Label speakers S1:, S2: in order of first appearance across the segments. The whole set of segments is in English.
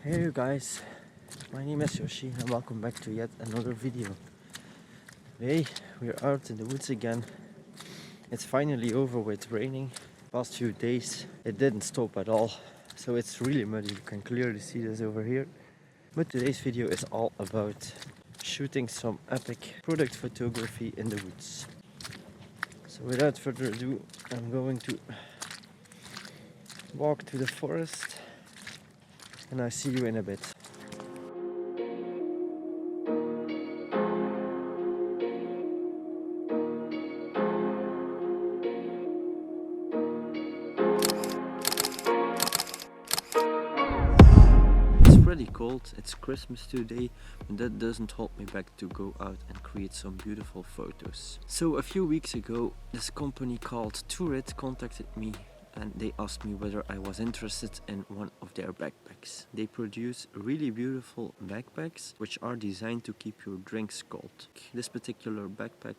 S1: Hey you guys, my name is Yoshi and welcome back to yet another video. Today we're out in the woods again. It's finally over with raining. Past few days it didn't stop at all, so it's really muddy. You can clearly see this over here. But today's video is all about shooting some epic product photography in the woods. So without further ado, I'm going to walk to the forest and I'll see you in a bit. It's pretty cold, it's Christmas today, but that doesn't hold me back to go out and create some beautiful photos. So a few weeks ago, this company called Tourit contacted me and they asked me whether I was interested in one of their backpacks. They produce really beautiful backpacks which are designed to keep your drinks cold. This particular backpack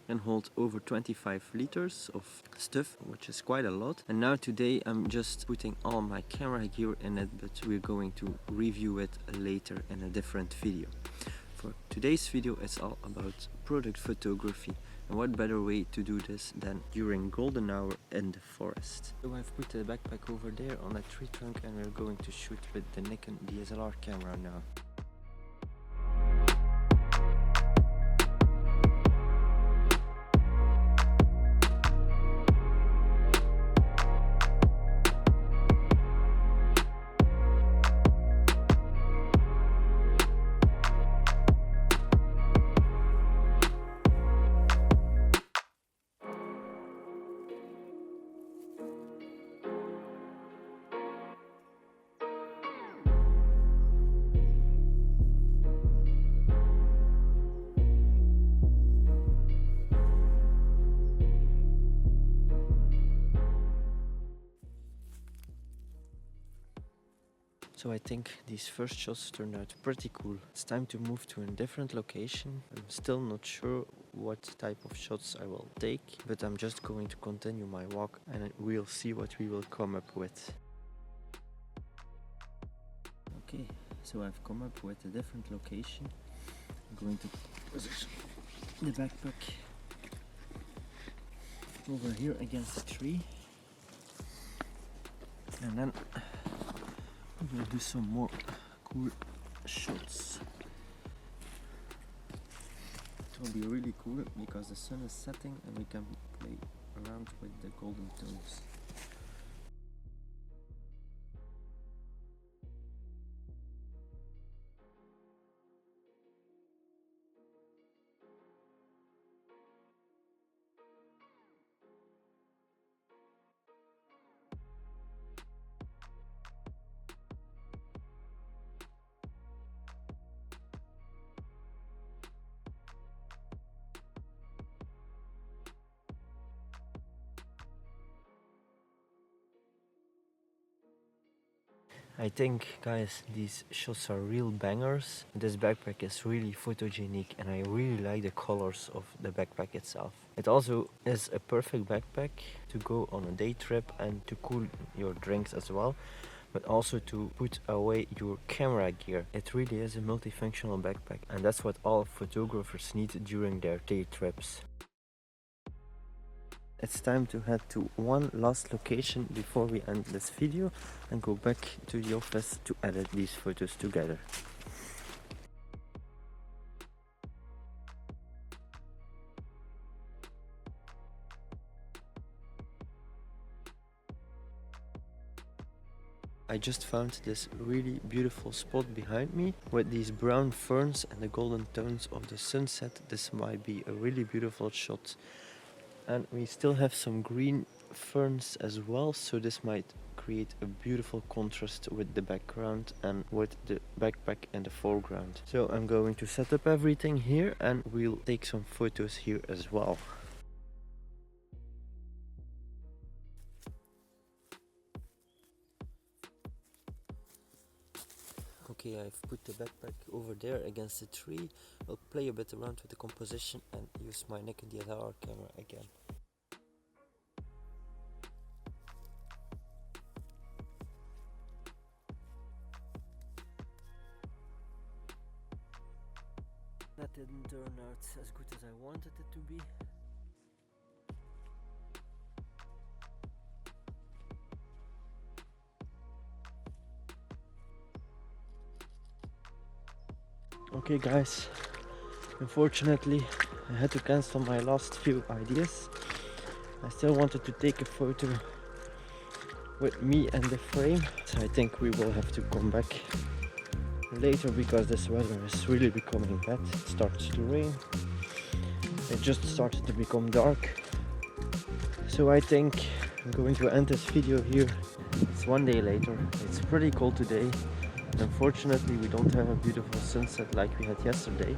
S1: can hold over 25 liters of stuff, which is quite a lot. And now today I'm just putting all my camera gear in it, but we're going to review it later in a different video. For today's video it's all about product photography, and what better way to do this than during golden hour in the forest. So I've put the backpack over there on a tree trunk and we're going to shoot with the Nikon DSLR camera now. So I think these first shots turned out pretty cool. It's time to move to a different location. I'm still not sure what type of shots I will take, but I'm just going to continue my walk and we'll see what we will come up with. Okay, so I've come up with a different location. I'm going to position the backpack over here against the tree. And then we'll do some more cool shots. It will be really cool because the sun is setting and we can play around with the golden tones. I think, guys, these shots are real bangers. This backpack is really photogenic and I really like the colors of the backpack itself. It also is a perfect backpack to go on a day trip and to cool your drinks as well, but also to put away your camera gear. It really is a multifunctional backpack and that's what all photographers need during their day trips. It's time to head to one last location before we end this video and go back to the office to edit these photos together. I just found this really beautiful spot behind me with these brown ferns and the golden tones of the sunset. This might be a really beautiful shot. And we still have some green ferns as well, so this might create a beautiful contrast with the background and with the backpack in the foreground. So I'm going to set up everything here and we'll take some photos here as well. Okay, I've put the backpack over there against the tree. I'll play a bit around with the composition and use my Nikon DSLR camera again. that didn't turn out as good as I wanted it to be. Okay guys, unfortunately I had to cancel my last few ideas. I still wanted to take a photo with me and the frame, so I think we will have to come back later because this weather is really becoming bad. It starts to rain, it just started to become dark, so I think I'm going to end this video here. It's one day later, it's pretty cold today. Unfortunately we don't have a beautiful sunset like we had yesterday,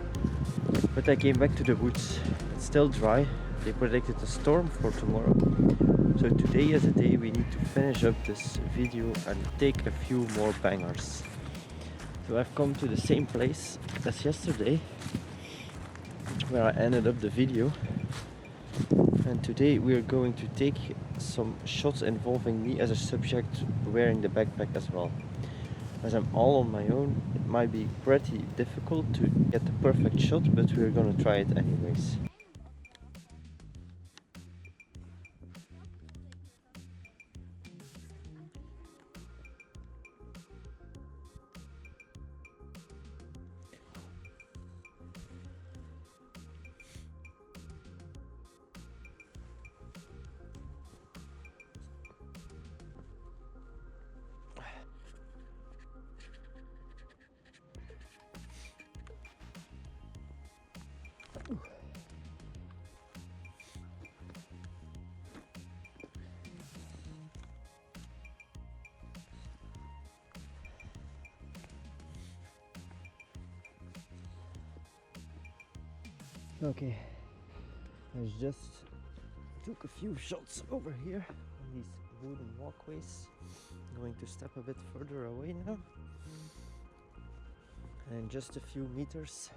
S1: but I came back to the woods. It's still dry. They predicted a storm for tomorrow, so today is a day we need to finish up this video and take a few more bangers. So I've come to the same place as yesterday where I ended up the video, and today we are going to take some shots involving me as a subject wearing the backpack as well. As I'm all on my own, it might be pretty difficult to get the perfect shot, but we're gonna try it anyways. Okay, I just took a few shots over here on these wooden walkways. I'm going to step a bit further away now, and in just a few meters,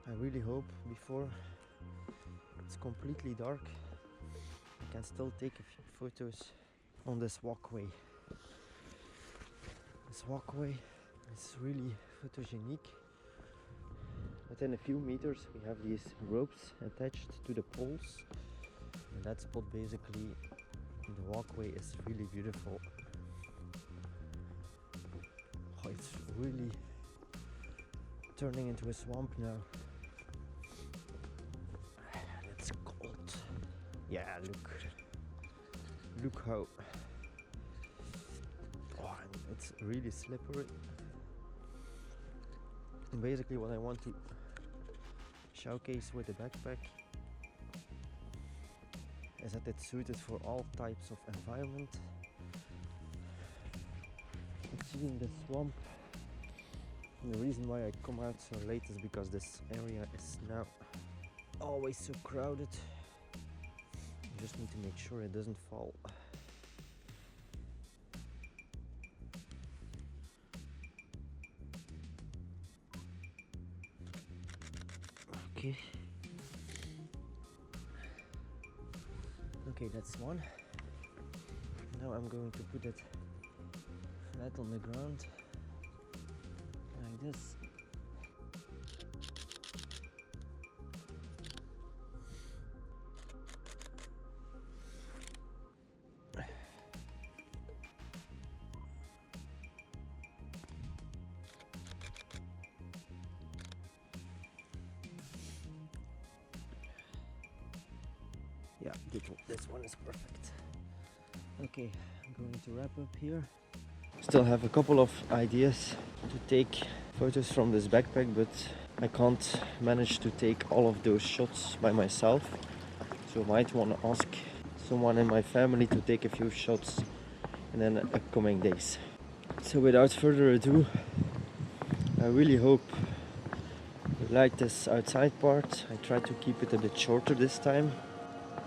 S1: I really hope before it's completely dark I can still take a few photos on this walkway. This walkway is really photogenic. Within a few meters we have these ropes attached to the poles, and that spot basically, the walkway is really beautiful. Oh, it's really turning into a swamp now. It's cold. Yeah, look how, oh, it's really slippery. And basically what I want to showcase with the backpack is that it's suited for all types of environment. Seeing the swamp, and the reason why I come out so late is because this area is now always so crowded. I just need to make sure it doesn't fall. Okay. Okay, that's one. Now I'm going to put it flat on the ground, like this. Yeah, this one is perfect. Okay, I'm going to wrap up here. Still have a couple of ideas to take photos from this backpack, but I can't manage to take all of those shots by myself. So I might want to ask someone in my family to take a few shots in the upcoming days. So without further ado, I really hope you like this outside part. I tried to keep it a bit shorter this time.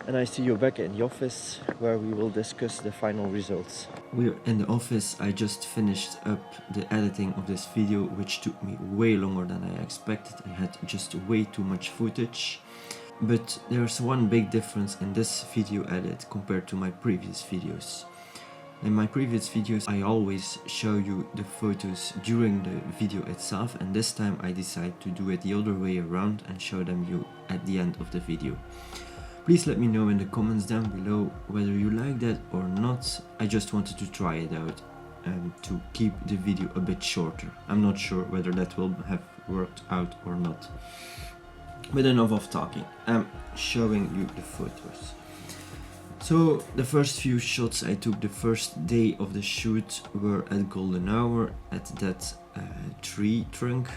S1: And I see you back in the office where we will discuss the final results. We're in the office. I just finished up the editing of this video, which took me way longer than I expected. I had just way too much footage. But there's one big difference in this video edit compared to my previous videos. In my previous videos I always show you the photos during the video itself, and this time I decided to do it the other way around and show them you at the end of the video. Please let me know in the comments down below whether you like that or not. I just wanted to try it out and to keep the video a bit shorter. I'm not sure whether that will have worked out or not. But enough of talking, I'm showing you the photos. So the first few shots I took the first day of the shoot were at golden hour at that tree trunk,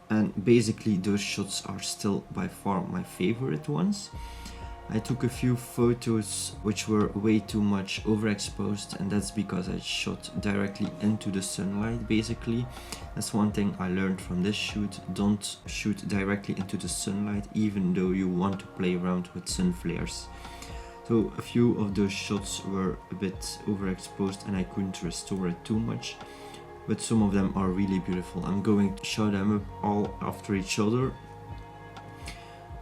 S1: and basically those shots are still by far my favorite ones. I took a few photos which were way too much overexposed, and that's because I shot directly into the sunlight basically. That's one thing I learned from this shoot: don't shoot directly into the sunlight even though you want to play around with sun flares. So a few of those shots were a bit overexposed and I couldn't restore it too much, but some of them are really beautiful. I'm going to show them up all after each other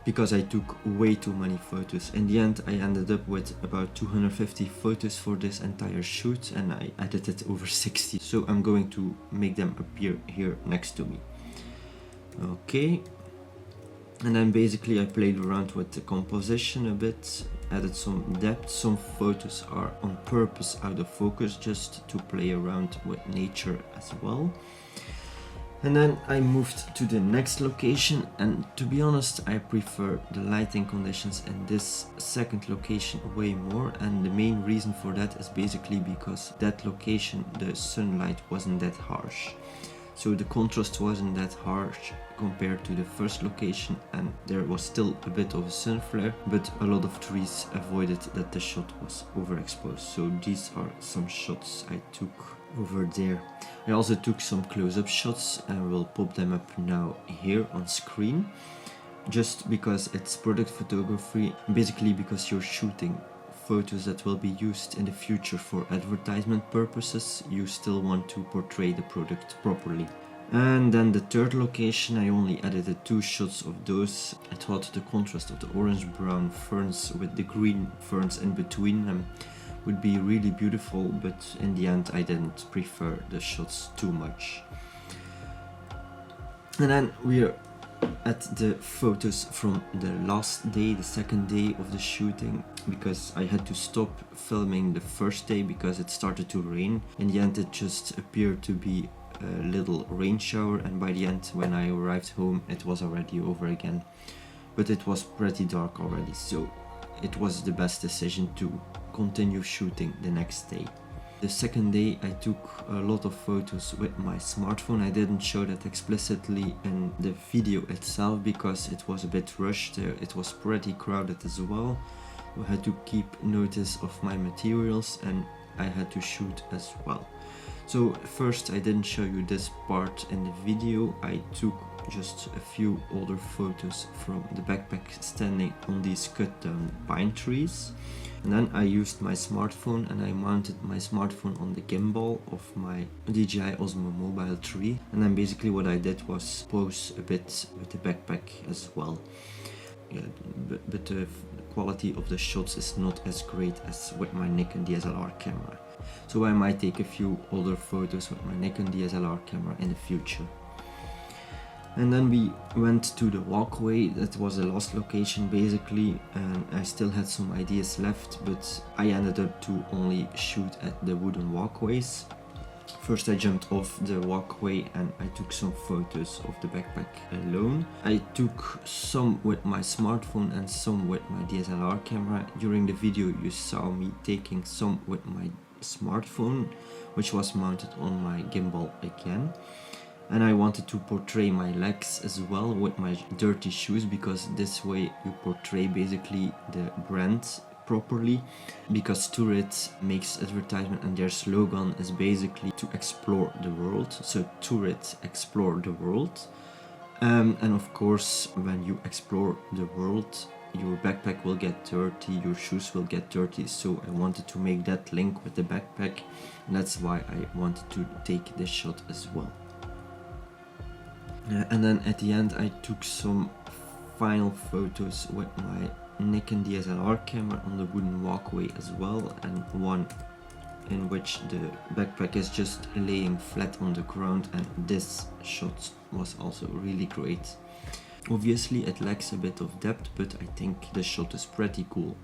S1: because I took way too many photos. In the end I ended up with about 250 photos for this entire shoot, and I edited over 60, so I'm going to make them appear here next to me. Okay. And then basically I played around with the composition a bit, added some depth. Some photos are on purpose out of focus just to play around with nature as well. And then I moved to the next location, and to be honest I prefer the lighting conditions in this second location way more, and the main reason for that is basically because that location the sunlight wasn't that harsh. So the contrast wasn't that harsh compared to the first location, and there was still a bit of a sun flare, but a lot of trees avoided that the shot was overexposed. So these are some shots I took over there. I also took some close-up shots and will pop them up now here on screen, just because it's product photography, basically because you're shooting photos that will be used in the future for advertisement purposes. You still want to portray the product properly. And then the third location, I only edited 2 shots of those. I thought the contrast of the orange-brown ferns with the green ferns in between them would be really beautiful, but in the end I didn't prefer the shots too much. And then we're at the photos from the last day, the second day of the shooting, because I had to stop filming the first day because it started to rain. In the end it just appeared to be a little rain shower, and by the end when I arrived home it was already over again. But it was pretty dark already, so it was the best decision to continue shooting the next day. The second day I took a lot of photos with my smartphone. I didn't show that explicitly in the video itself because it was a bit rushed. It was pretty crowded as well. I had to keep notice of my materials and I had to shoot as well. So first I didn't show you this part in the video. I took just a few older photos from the backpack standing on these cut down pine trees. And then I used my smartphone and I mounted my smartphone on the gimbal of my DJI Osmo Mobile 3. And then basically what I did was pose a bit with the backpack as well. Yeah, but the quality of the shots is not as great as with my Nikon DSLR camera. So I might take a few older photos with my Nikon DSLR camera in the future. And then we went to the walkway. That was the last location basically, and I still had some ideas left, but I ended up to only shoot at the wooden walkways. First I jumped off the walkway and I took some photos of the backpack alone. I took some with my smartphone and some with my DSLR camera. During the video you saw me taking some with my smartphone, which was mounted on my gimbal again. And I wanted to portray my legs as well with my dirty shoes, because this way you portray basically the brand properly, because Tourit makes advertisement and their slogan is basically to explore the world. So Tourit, explore the world. And of course when you explore the world your backpack will get dirty, your shoes will get dirty, so I wanted to make that link with the backpack, and that's why I wanted to take this shot as well. And then at the end I took some final photos with my Nikon DSLR camera on the wooden walkway as well, and one in which the backpack is just laying flat on the ground, and this shot was also really great. Obviously it lacks a bit of depth, but I think the shot is pretty cool.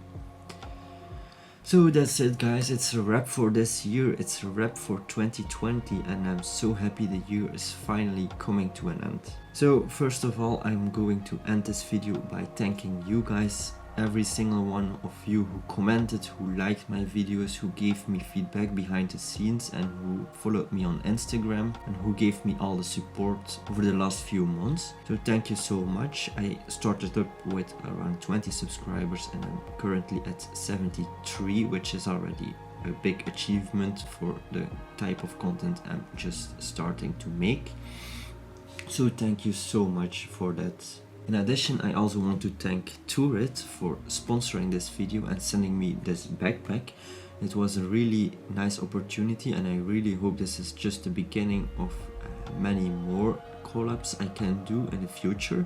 S1: So that's it guys, it's a wrap for this year, it's a wrap for 2020, and I'm so happy the year is finally coming to an end. So first of all, I'm going to end this video by thanking you guys, every single one of you who commented, who liked my videos, who gave me feedback behind the scenes, and who followed me on Instagram, and who gave me all the support over the last few months. So thank you so much. I started up with around 20 subscribers and I'm currently at 73, which is already a big achievement for the type of content I'm just starting to make. So thank you so much for that. In addition, I also want to thank Tourit for sponsoring this video and sending me this backpack. It was a really nice opportunity, and I really hope this is just the beginning of many more collabs I can do in the future.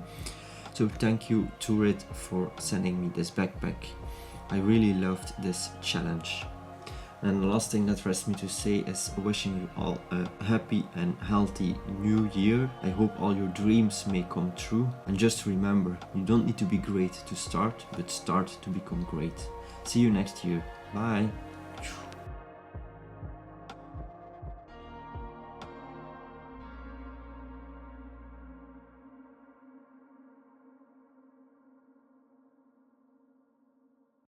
S1: So thank you Tourit for sending me this backpack. I really loved this challenge. And the last thing that rests me to say is wishing you all a happy and healthy new year. I hope all your dreams may come true. And just remember, you don't need to be great to start, but start to become great. See you next year. Bye!